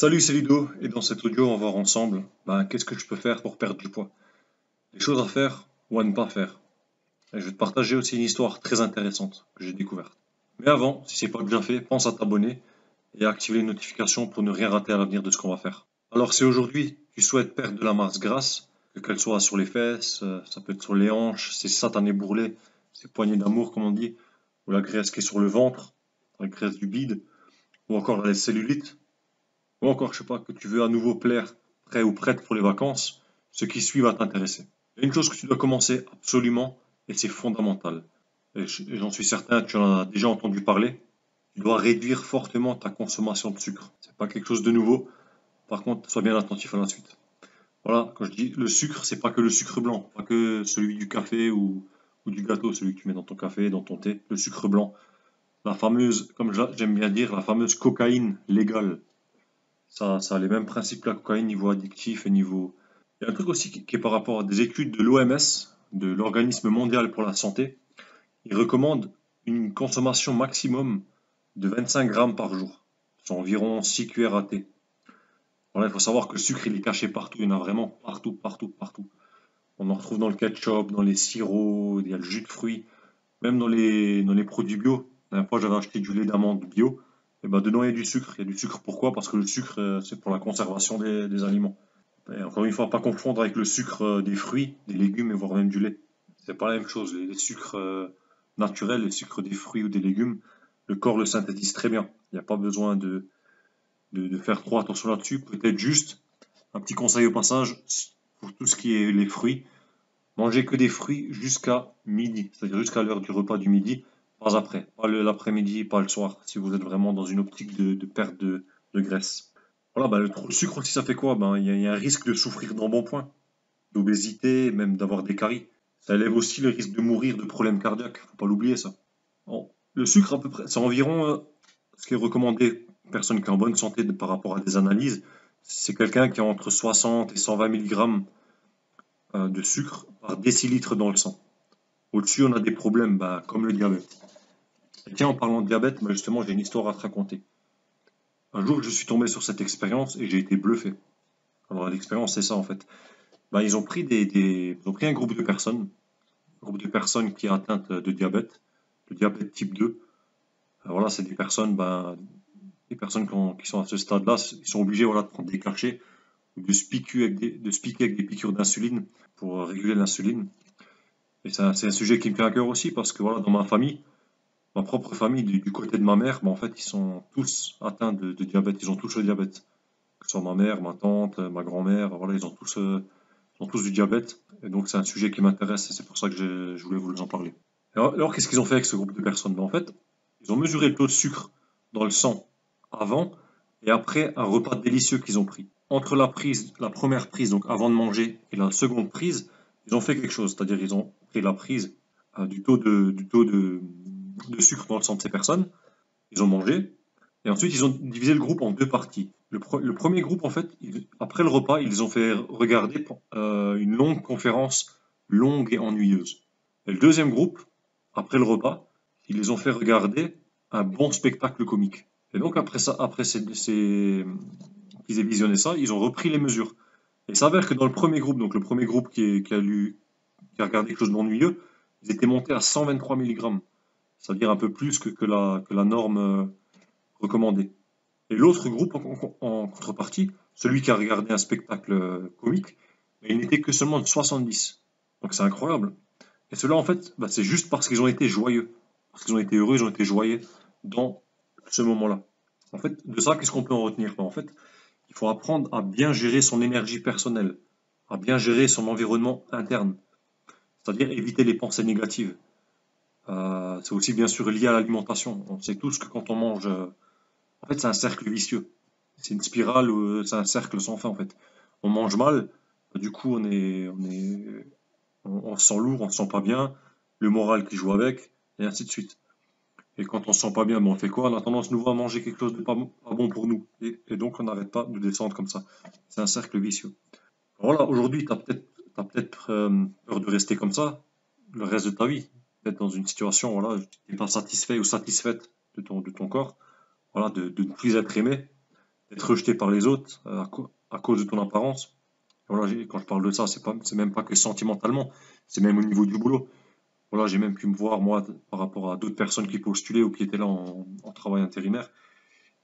Salut, c'est Ludo, et dans cet audio, on va voir ensemble qu'est-ce que je peux faire pour perdre du poids. Les choses à faire ou à ne pas faire. Et je vais te partager aussi une histoire très intéressante que j'ai découverte. Mais avant, si c'est pas déjà fait, pense à t'abonner et à activer les notifications pour ne rien rater à l'avenir de ce qu'on va faire. Alors si aujourd'hui tu souhaites perdre de la masse grasse, qu'elle soit sur les fesses, ça peut être sur les hanches, c'est satané bourrelet, c'est poignées d'amour comme on dit, ou la graisse qui est sur le ventre, la graisse du bide, ou encore la cellulite, ou encore, je sais pas, que tu veux à nouveau plaire, prêt ou prête pour les vacances, ce qui suit va t'intéresser. Il y a une chose que tu dois commencer absolument, et c'est fondamental. Et j'en suis certain, tu en as déjà entendu parler. Tu dois réduire fortement ta consommation de sucre. C'est pas quelque chose de nouveau. Par contre, sois bien attentif à la suite. Voilà, quand je dis le sucre, c'est pas que le sucre blanc, pas que celui du café ou du gâteau, celui que tu mets dans ton café, dans ton thé, le sucre blanc. La fameuse, comme j'aime bien dire, la fameuse cocaïne légale. Ça a les mêmes principes que la cocaïne, niveau addictif et niveau. Il y a un truc aussi qui est par rapport à des études de l'OMS, de l'Organisme mondial pour la santé. Ils recommandent une consommation maximum de 25 grammes par jour. C'est environ 6 cuillères à thé. Voilà, il faut savoir que le sucre, il est caché partout. Il y en a vraiment partout, partout, partout. On en retrouve dans le ketchup, dans les sirops, il y a le jus de fruits, même dans les produits bio. La dernière fois, j'avais acheté du lait d'amande bio. Et ben, dedans, il y a du sucre. Il y a du sucre, pourquoi? Parce que le sucre, c'est pour la conservation des aliments. Et encore une fois, pas confondre avec le sucre des fruits, des légumes et voire même du lait. C'est pas la même chose. Les sucres naturels, les sucres des fruits ou des légumes, le corps le synthétise très bien. Il n'y a pas besoin de faire trop attention là-dessus. Peut-être juste un petit conseil au passage pour tout ce qui est les fruits. Mangez que des fruits jusqu'à midi, c'est-à-dire jusqu'à l'heure du repas du midi, pas après, pas l'après-midi, pas le soir, si vous êtes vraiment dans une optique de perte de graisse. Voilà, le sucre aussi, ça fait quoi? Il y a un risque de souffrir d'embonpoint, d'obésité, même d'avoir des caries. Ça élève aussi le risque de mourir de problèmes cardiaques, faut pas l'oublier ça. Bon, le sucre, à peu près, c'est environ ce qui est recommandé, personne qui est en bonne santé par rapport à des analyses, c'est quelqu'un qui a entre 60 et 120 mg de sucre par décilitre dans le sang. Au-dessus, on a des problèmes comme le diabète. Et tiens, en parlant de diabète, justement, j'ai une histoire à te raconter. Un jour, je suis tombé sur cette expérience et j'ai été bluffé. Alors, l'expérience, c'est ça en fait. Ils ont pris ils ont pris un groupe de personnes qui est atteinte de diabète, le diabète type 2. Alors voilà, c'est des personnes qui sont à ce stade-là, ils sont obligés voilà, de prendre des cachets ou de se piquer avec des piqûres d'insuline pour réguler l'insuline. Et c'est un sujet qui me fait à cœur aussi parce que voilà, dans ma famille, ma propre famille, du côté de ma mère, en fait, ils sont tous atteints de diabète. Ils ont tous le diabète. Que ce soit ma mère, ma tante, ma grand-mère, voilà, ils ont tous du diabète. Et donc, c'est un sujet qui m'intéresse et c'est pour ça que je voulais vous en parler. Alors, qu'est-ce qu'ils ont fait avec ce groupe de personnes? En fait, ils ont mesuré le taux de sucre dans le sang avant et après un repas délicieux qu'ils ont pris. Entre la première prise, donc avant de manger, et la seconde prise, ils ont fait quelque chose. C'est-à-dire, ils ont pris la prise du taux de sucre dans le sang de ces personnes. Ils ont mangé. Et ensuite, ils ont divisé le groupe en deux parties. Le premier groupe, en fait, après le repas, ils ont fait regarder une longue conférence, longue et ennuyeuse. Et le deuxième groupe, après le repas, ils les ont fait regarder un bon spectacle comique. Et donc, après ça, qu'ils aient visionné ça, ils ont repris les mesures. Et il s'avère que dans le premier groupe, donc le premier groupe qui a regardé quelque chose d'ennuyeux, ils étaient montés à 123 mg, c'est-à-dire un peu plus que la norme recommandée. Et l'autre groupe, en contrepartie, celui qui a regardé un spectacle comique, il n'était que seulement de 70. Donc c'est incroyable. Et cela, en fait, c'est juste parce qu'ils ont été joyeux. Parce qu'ils ont été heureux, ils ont été joyeux dans ce moment-là. En fait, de ça, qu'est-ce qu'on peut en retenir? En fait, il faut apprendre à bien gérer son énergie personnelle, à bien gérer son environnement interne, c'est-à-dire éviter les pensées négatives. C'est aussi bien sûr lié à l'alimentation. On sait tous que quand on mange, en fait, c'est un cercle vicieux. C'est une spirale, c'est un cercle sans fin en fait. On mange mal, du coup on se sent lourd, on se sent pas bien, le moral qui joue avec, et ainsi de suite. Et quand on se sent pas bien, on fait quoi? On a tendance nouveau à manger quelque chose de pas bon pour nous. Et donc on n'arrête pas de descendre comme ça. C'est un cercle vicieux. Alors voilà, aujourd'hui, t'as peut-être peur de rester comme ça le reste de ta vie. Peut-être dans une situation, voilà, tu n'es pas satisfait ou satisfaite de ton corps, voilà, de ne plus être aimé. être rejeté par les autres à cause de ton apparence. Voilà, quand je parle de ça, c'est même pas que sentimentalement, c'est même au niveau du boulot. Voilà, j'ai même pu me voir, moi, par rapport à d'autres personnes qui postulaient ou qui étaient là en travail intérimaire.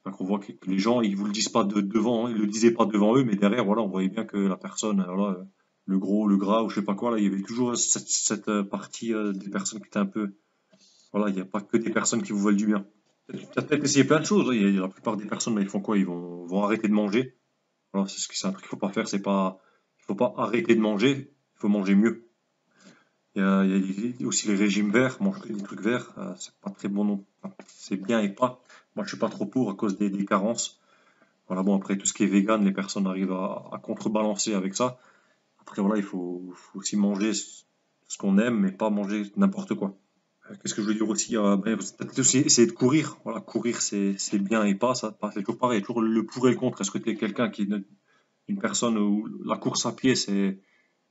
Donc on voit que les gens, ils vous le disent pas devant, hein, ils le disaient pas devant eux, mais derrière, voilà, on voyait bien que la personne, voilà, le gros, le gras ou je sais pas quoi, là, il y avait toujours cette partie des personnes qui étaient un peu, voilà, il n'y a pas que des personnes qui vous veulent du bien. Tu as peut-être essayé plein de choses, hein. La plupart des personnes, là, ils font quoi? Vont arrêter de manger. Voilà, c'est un truc qu'il faut pas faire, il faut pas arrêter de manger, il faut manger mieux. Il y a aussi les régimes verts, manger que des trucs verts, c'est pas très bon non. Enfin, c'est bien et pas. Moi, je suis pas trop pour à cause des carences. Voilà, bon, après, tout ce qui est vegan, les personnes arrivent à contrebalancer avec ça. Après, voilà, faut aussi manger ce qu'on aime, mais pas manger n'importe quoi. Qu'est-ce que je veux dire aussi? Peut-être aussi essayer de courir. Voilà, courir, c'est bien et pas, ça, c'est toujours pareil, toujours le pour et le contre. Est-ce que tu es quelqu'un une personne où la course à pied, c'est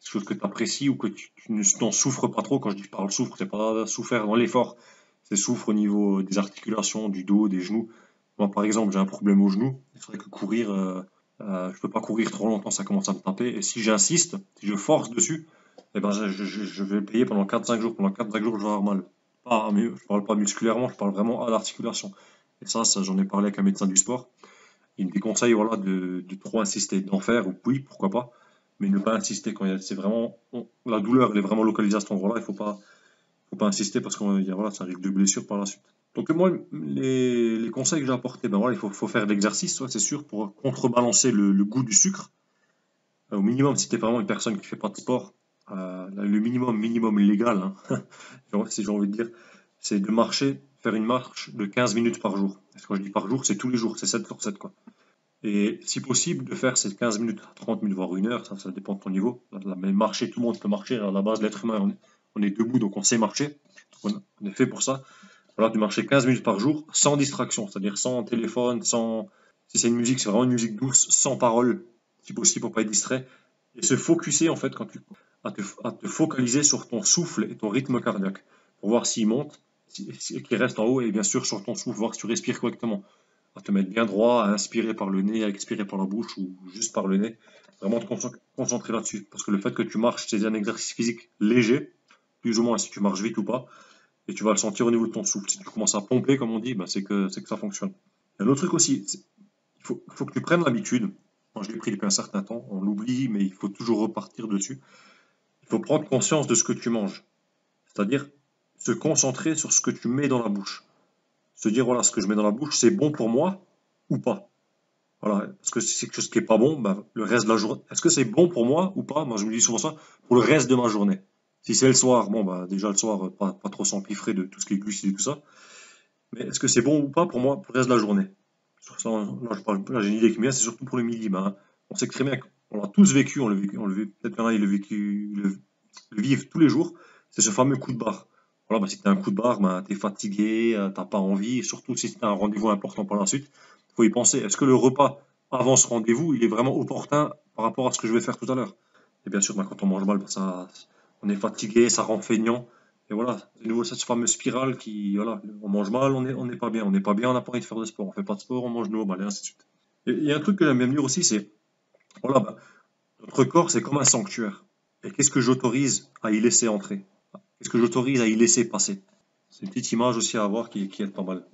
quelque chose que tu apprécies ou que tu ne t'en souffres pas trop? Quand je dis parle souffre, c'est pas souffrir dans l'effort, c'est souffre au niveau des articulations, du dos, des genoux. Moi, par exemple, j'ai un problème au genou. C'est vrai que courir, je peux pas courir trop longtemps, ça commence à me taper. Et si j'insiste, si je force dessus, eh ben, je vais payer pendant 4-5 jours. Pendant 4-5 jours, je vais avoir mal. Je parle pas musculairement, je parle vraiment à l'articulation. Et ça, j'en ai parlé avec un médecin du sport. Il me déconseille voilà, de trop insister, d'en faire, oui, pourquoi pas, mais ne pas insister quand c'est vraiment. La douleur, elle est vraiment localisée à cet endroit-là, faut pas insister parce que voilà, ça risque de blessure par la suite. Donc, moi, les conseils que j'ai apportés, ben voilà, faut faire de l'exercice, ouais, c'est sûr, pour contrebalancer le goût du sucre. Au minimum, si tu es vraiment une personne qui fait pas de sport, le minimum légal, hein, si j'ai envie de dire, c'est de marcher, faire une marche de 15 minutes par jour. Et quand je dis par jour, c'est tous les jours, c'est 7 sur 7, quoi. Et si possible, de faire ces 15 minutes, 30 minutes, voire une heure, ça dépend de ton niveau. Mais marcher, tout le monde peut marcher. À la base, l'être humain, on est debout, donc on sait marcher. On est fait pour ça. Voilà, de marcher 15 minutes par jour, sans distraction, c'est-à-dire sans téléphone, sans. Si c'est une musique, c'est vraiment une musique douce, sans parole, si possible, pour pas être distrait. Et se focuser, en fait, à te focaliser sur ton souffle et ton rythme cardiaque, pour voir s'il monte, qu'il reste en haut, et bien sûr sur ton souffle, voir si tu respires correctement à te mettre bien droit, à inspirer par le nez, à expirer par la bouche ou juste par le nez. Vraiment te concentrer là-dessus. Parce que le fait que tu marches, c'est un exercice physique léger, plus ou moins si tu marches vite ou pas, et tu vas le sentir au niveau de ton souffle. Si tu commences à pomper, comme on dit, bah, c'est que ça fonctionne. Il y a un autre truc aussi, il faut que tu prennes l'habitude. Moi, je l'ai pris depuis un certain temps, on l'oublie, mais il faut toujours repartir dessus. Il faut prendre conscience de ce que tu manges. C'est-à-dire se concentrer sur ce que tu mets dans la bouche. Se dire, voilà, ce que je mets dans la bouche, c'est bon pour moi ou pas. Voilà, parce que si c'est quelque chose qui est pas bon, ben, le reste de la journée, est-ce que c'est bon pour moi ou pas? Moi, je me dis souvent ça, pour le reste de ma journée. Si c'est le soir, bon, bah, déjà le soir, pas trop s'empiffrer de tout ce qui est glucides et tout ça. Mais est-ce que c'est bon ou pas pour moi pour le reste de la journée? Sur ça, là, j'ai une idée qui me vient, c'est surtout pour le midi. Ben, on sait que très bien qu'on l'a tous vécu, peut-être qu'il y en a, ils le vivent tous les jours. C'est ce fameux coup de barre. Voilà, ben, si tu as un coup de barre, ben, tu es fatigué, t'as pas envie, surtout si tu as un rendez-vous important par la suite, il faut y penser. Est-ce que le repas avant ce rendez-vous, il est vraiment opportun par rapport à ce que je vais faire tout à l'heure? Et bien sûr, ben, quand on mange mal, ben, on est fatigué, ça rend feignant. Et voilà, c'est de nouveau cette fameuse spirale qui, voilà, on mange mal, on n'est pas bien, on n'est pas bien, on n'a pas envie de faire de sport, on fait pas de sport, on mange de l'eau, mal, et ainsi de suite. Et il y a un truc que j'aime bien dire aussi, c'est, voilà, ben, notre corps, c'est comme un sanctuaire. Et qu'est-ce que j'autorise à y laisser entrer? Qu'est-ce que j'autorise à y laisser passer? C'est une petite image aussi à avoir qui est pas mal.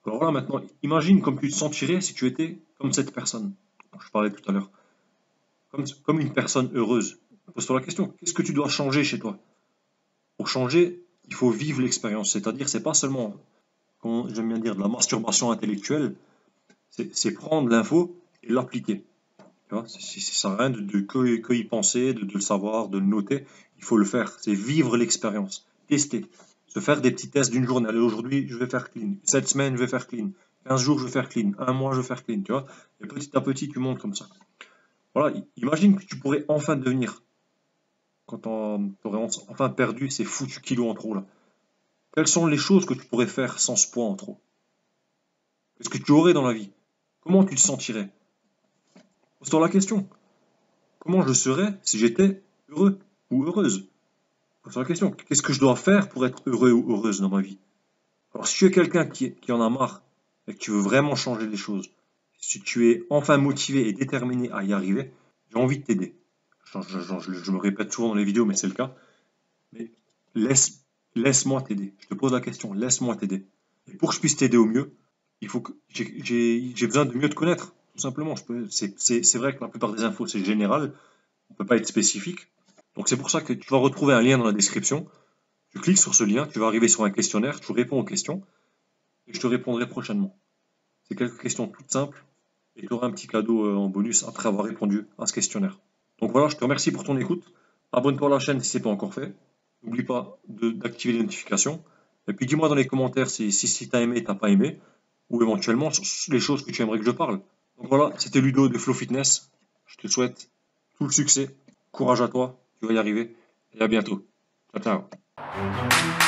Alors voilà, maintenant, imagine comme tu te sentirais si tu étais comme cette personne dont je parlais tout à l'heure, comme une personne heureuse. Pose-toi la question, qu'est-ce que tu dois changer chez toi? Pour changer, il faut vivre l'expérience, c'est-à-dire c'est pas seulement, comme j'aime bien dire, de la masturbation intellectuelle, c'est prendre l'info et l'appliquer. Tu vois, ça sert à rien que y penser, de le savoir, de le noter. Il faut le faire. C'est vivre l'expérience. Tester. Se faire des petits tests d'une journée. Allez, aujourd'hui, je vais faire clean. Cette semaine, je vais faire clean. 15 jours, je vais faire clean. Un mois, je vais faire clean. Tu vois. Et petit à petit, tu montes comme ça. Voilà. Imagine que tu pourrais enfin devenir, quand tu aurais enfin perdu ces foutus kilos en trop là. Quelles sont les choses que tu pourrais faire sans ce poids en trop? Qu'est-ce que tu aurais dans la vie? Comment tu te sentirais? Pose-toi la question. Comment je serais si j'étais heureux ou heureuse? Pose-toi la question. Qu'est-ce que je dois faire pour être heureux ou heureuse dans ma vie? Alors, si tu es quelqu'un qui en a marre et que tu veux vraiment changer les choses, si tu es enfin motivé et déterminé à y arriver, j'ai envie de t'aider. Je me répète souvent dans les vidéos, mais c'est le cas. Mais laisse-moi t'aider. Je te pose la question, laisse-moi t'aider. Et pour que je puisse t'aider au mieux, il faut que j'ai besoin de mieux te connaître, tout simplement. C'est vrai que la plupart des infos, c'est général, on ne peut pas être spécifique. Donc c'est pour ça que tu vas retrouver un lien dans la description. Tu cliques sur ce lien, tu vas arriver sur un questionnaire, tu réponds aux questions, et je te répondrai prochainement. C'est quelques questions toutes simples, et tu auras un petit cadeau en bonus après avoir répondu à ce questionnaire. Donc voilà, je te remercie pour ton écoute. Abonne-toi à la chaîne si ce n'est pas encore fait. N'oublie pas d'activer les notifications. Et puis dis-moi dans les commentaires si tu as aimé, t'as pas aimé, ou éventuellement sur les choses que tu aimerais que je parle. Donc voilà, c'était Ludo de Flow Fitness. Je te souhaite tout le succès. Courage à toi, tu vas y arriver. Et à bientôt. Ciao, ciao.